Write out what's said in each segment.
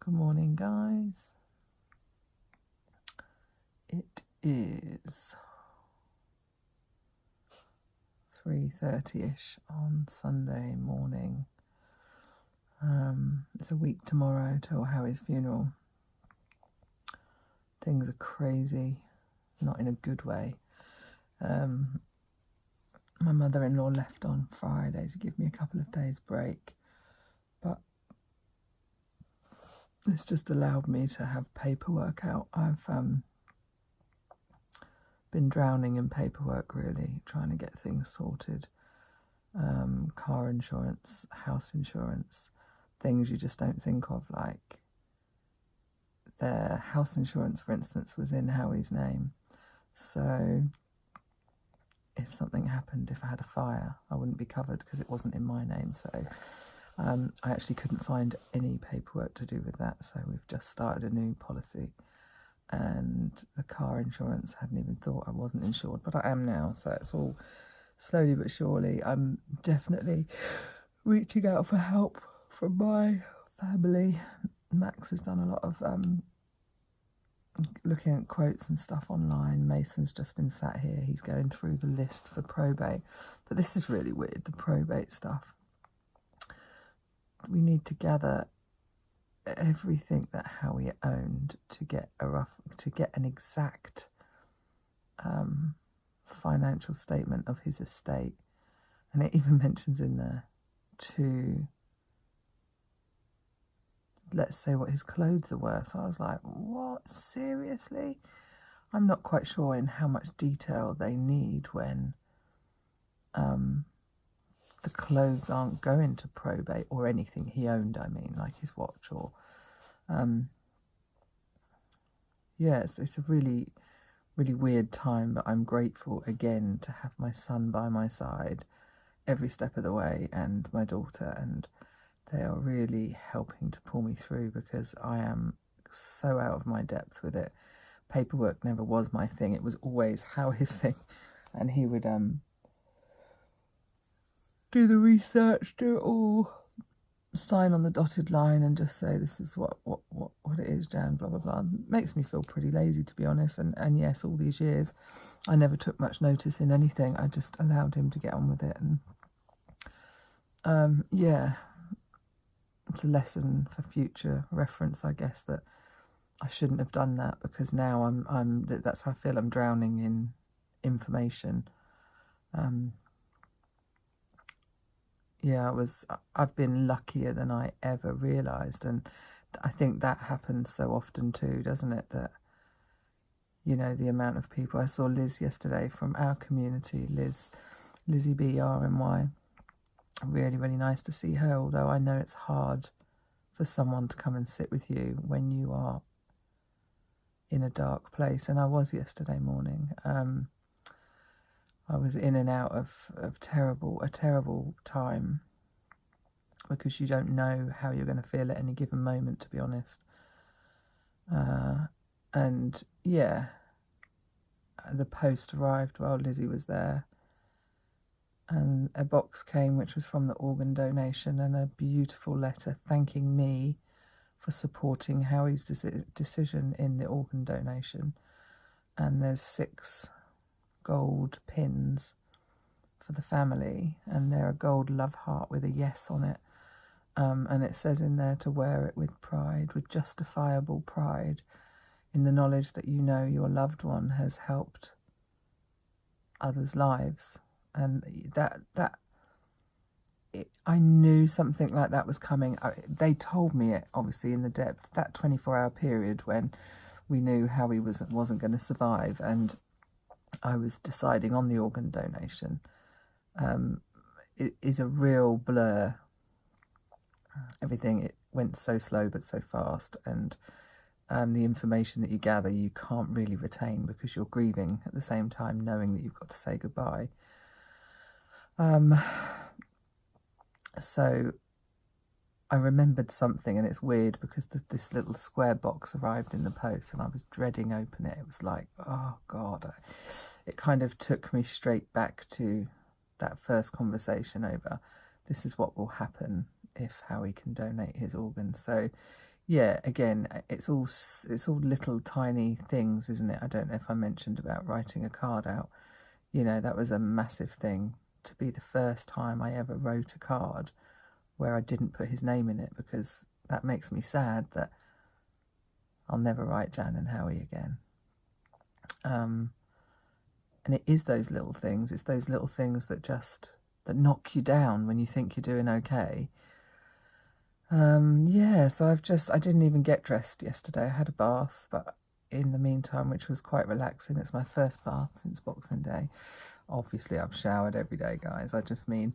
Good morning, guys. It is 3:30ish on Sunday morning. It's a week tomorrow till Harry's funeral. Things are crazy, not in a good way. My mother-in-law left on Friday to give me a couple of days break, but it's just allowed me to have paperwork out. I've been drowning in paperwork, really, trying to get things sorted. Car insurance, house insurance, things you just don't think of, like their house insurance, for instance, was in Howie's name. So if something happened, if I had a fire, I wouldn't be covered because it wasn't in my name. So I actually couldn't find any paperwork to do with that. So we've just started a new policy. And the car insurance, hadn't even thought I wasn't insured, but I am now. So it's all slowly but surely. I'm definitely reaching out for help from my family. Max has done a lot of looking at quotes and stuff online. Mason's just been sat here. He's going through the list for probate. But this is really weird, the probate stuff. We need to gather everything that Howie owned to get an exact financial statement of his estate, and it even mentions in there to, let's say, what his clothes are worth. I was like, what, seriously? I'm not quite sure in how much detail they need when the clothes aren't going to probate, or anything he owned, I mean, like his watch or yes, it's a really, really weird time, but I'm grateful again to have my son by my side every step of the way, and my daughter, and they are really helping to pull me through because I am so out of my depth with it. Paperwork never was my thing. It was always Howie's thing, and he would do the research, do it all, sign on the dotted line and just say, this is what it is, Jan, blah, blah, blah. It makes me feel pretty lazy, to be honest. And yes, all these years, I never took much notice in anything. I just allowed him to get on with it. And yeah, it's a lesson for future reference, I guess, that I shouldn't have done that, because now that's how I feel. I'm drowning in information. Yeah, I've been luckier than I ever realised, and I think that happens so often too, doesn't it? That, you know, the amount of people. I saw Liz yesterday from our community, Lizzie B RMY. Really, really nice to see her, although I know it's hard for someone to come and sit with you when you are in a dark place, and I was yesterday morning. I was in and out of a terrible time, because you don't know how you're going to feel at any given moment, to be honest. And yeah, the post arrived while Lizzie was there, and a box came which was from the organ donation, and a beautiful letter thanking me for supporting Howie's decision in the organ donation. And there's 6 gold pins for the family, and they're a gold love heart with a yes on it, and it says in there to wear it with pride, with justifiable pride, in the knowledge that you know your loved one has helped others' lives. And I knew something like that was coming. They told me it, obviously, in the depth, that 24-hour period when we knew Howie wasn't going to survive, and I was deciding on the organ donation. It is a real blur. Everything, it went so slow but so fast, and the information that you gather you can't really retain, because you're grieving at the same time, knowing that you've got to say goodbye. So I remembered something, and it's weird because this little square box arrived in the post, and I was dreading opening it. It was like, oh God. It kind of took me straight back to that first conversation over, this is what will happen if Howie can donate his organs. So yeah, again, it's all little tiny things, isn't it? I don't know if I mentioned about writing a card out. You know, that was a massive thing, to be the first time I ever wrote a card where I didn't put his name in it, because that makes me sad that I'll never write Jan and Howie again. And it is those little things. It's those little things that that knock you down when you think you're doing okay. Yeah, so I didn't even get dressed yesterday. I had a bath, but in the meantime, which was quite relaxing. It's my first bath since Boxing Day. Obviously, I've showered every day, guys. I just mean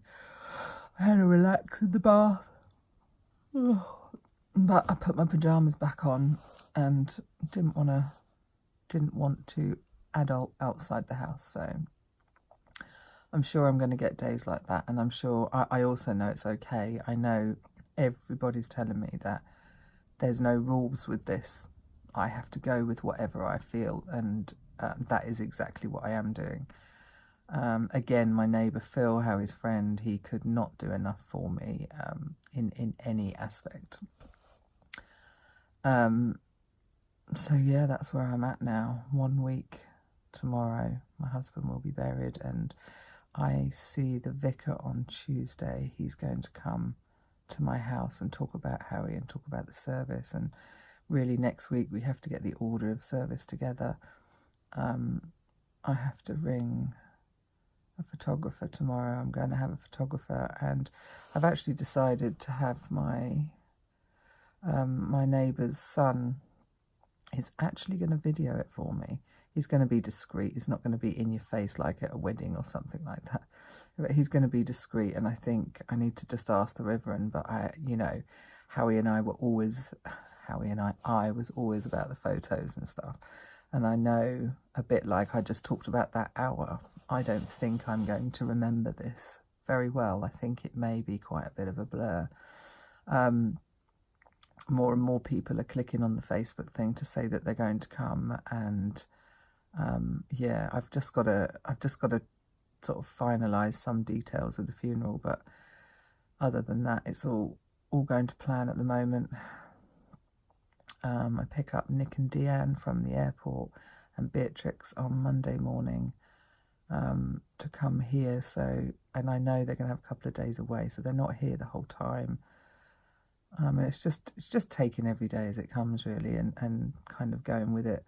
I had a relax in the bath. But I put my pajamas back on and didn't want to adult outside the house. So I'm sure I'm going to get days like that, and I'm sure I also know it's okay. I know everybody's telling me that there's no rules with this. I have to go with whatever I feel, and that is exactly what I am doing. Again, my neighbour Phil, Howie's friend, he could not do enough for me in any aspect. So yeah, that's where I'm at now. 1 week tomorrow, my husband will be buried, and I see the vicar on Tuesday. He's going to come to my house and talk about Howie and talk about the service. And really, next week we have to get the order of service together. I have to ring a photographer tomorrow. I'm going to have a photographer, and I've actually decided to have my neighbour's son is actually going to video it for me. He's going to be discreet. He's not going to be in your face like at a wedding or something like that. But he's going to be discreet, and I think I need to just ask the Reverend. But Howie and I was always about the photos and stuff. And I know, a bit like I just talked about that hour, I don't think I'm going to remember this very well. I think it may be quite a bit of a blur. More and more people are clicking on the Facebook thing to say that they're going to come, and I've just got to sort of finalise some details of the funeral, but other than that, it's all going to plan at the moment. I pick up Nick and Deanne from the airport and Beatrix on Monday morning to come here. So, and I know they're going to have a couple of days away, so they're not here the whole time. And it's just taking every day as it comes, really, and kind of going with it,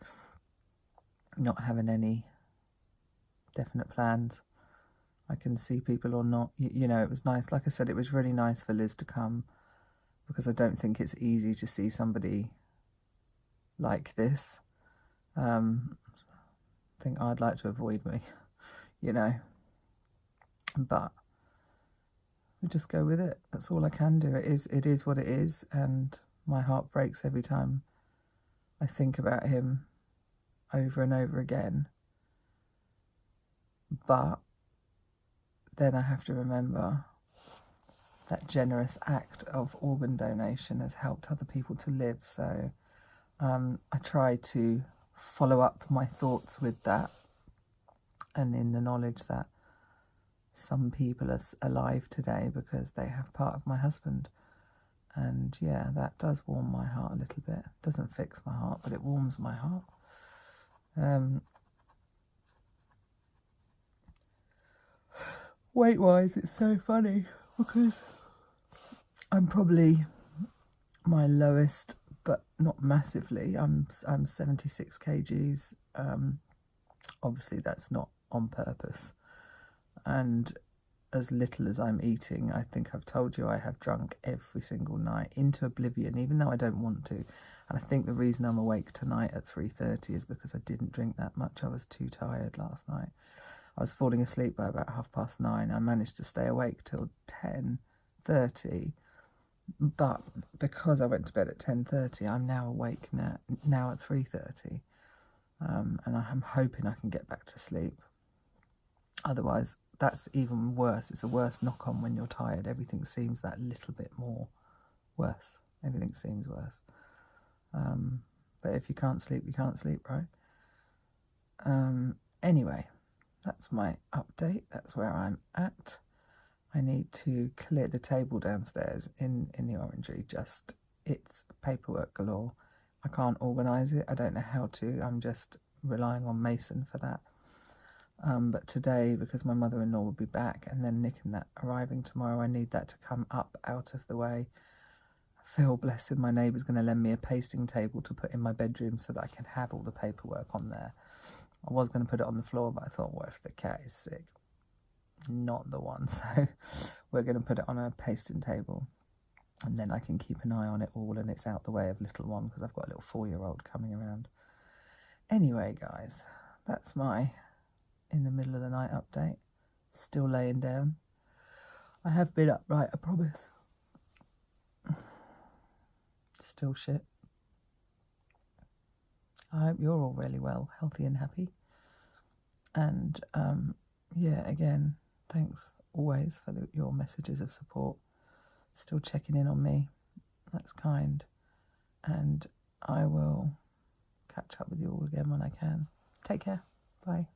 not having any definite plans. I can see people or not. It was nice. Like I said, it was really nice for Liz to come, because I don't think it's easy to see somebody like this. I think I'd like to avoid me, but we just go with it. That's all I can do. It is what it is, and my heart breaks every time I think about him over and over again. But then I have to remember that generous act of organ donation has helped other people to live. So I try to follow up my thoughts with that, and in the knowledge that some people are alive today because they have part of my husband. And yeah, that does warm my heart a little bit. Doesn't fix my heart, but it warms my heart. Weight-wise, it's so funny, because I'm probably my lowest, but not massively. I'm 76 kgs. Obviously, that's not on purpose. And as little as I'm eating, I think I've told you I have drunk every single night into oblivion, even though I don't want to. And I think the reason I'm awake tonight at 3:30 is because I didn't drink that much. I was too tired last night. I was falling asleep by about 9:30. I managed to stay awake till 10:30. But because I went to bed at 10:30, I'm now awake now at 3:30. And I'm hoping I can get back to sleep. Otherwise, that's even worse. It's a worse knock-on when you're tired. Everything seems that little bit more worse. Everything seems worse. But if you can't sleep, you can't sleep, right? Anyway, that's my update. That's where I'm at. I need to clear the table downstairs in the orangery, just it's paperwork galore. I can't organise it. I don't know how to. I'm just relying on Mason for that. But today, because my mother-in-law will be back, and then Nick and that arriving tomorrow, I need that to come up out of the way. Phil, bless him, my neighbour's going to lend me a pasting table to put in my bedroom so that I can have all the paperwork on there. I was going to put it on the floor, but I thought, what if the cat is sick? Not the one. So we're going to put it on a pasting table, and then I can keep an eye on it all, and it's out the way of little one, because I've got a little 4-year-old coming around. Anyway, guys, that's my in the middle of the night update. Still laying down. I have been upright, I promise. Still shit. I hope you're all really well, healthy and happy. And yeah, again, thanks always for your messages of support. Still checking in on me. That's kind. And I will catch up with you all again when I can. Take care. Bye.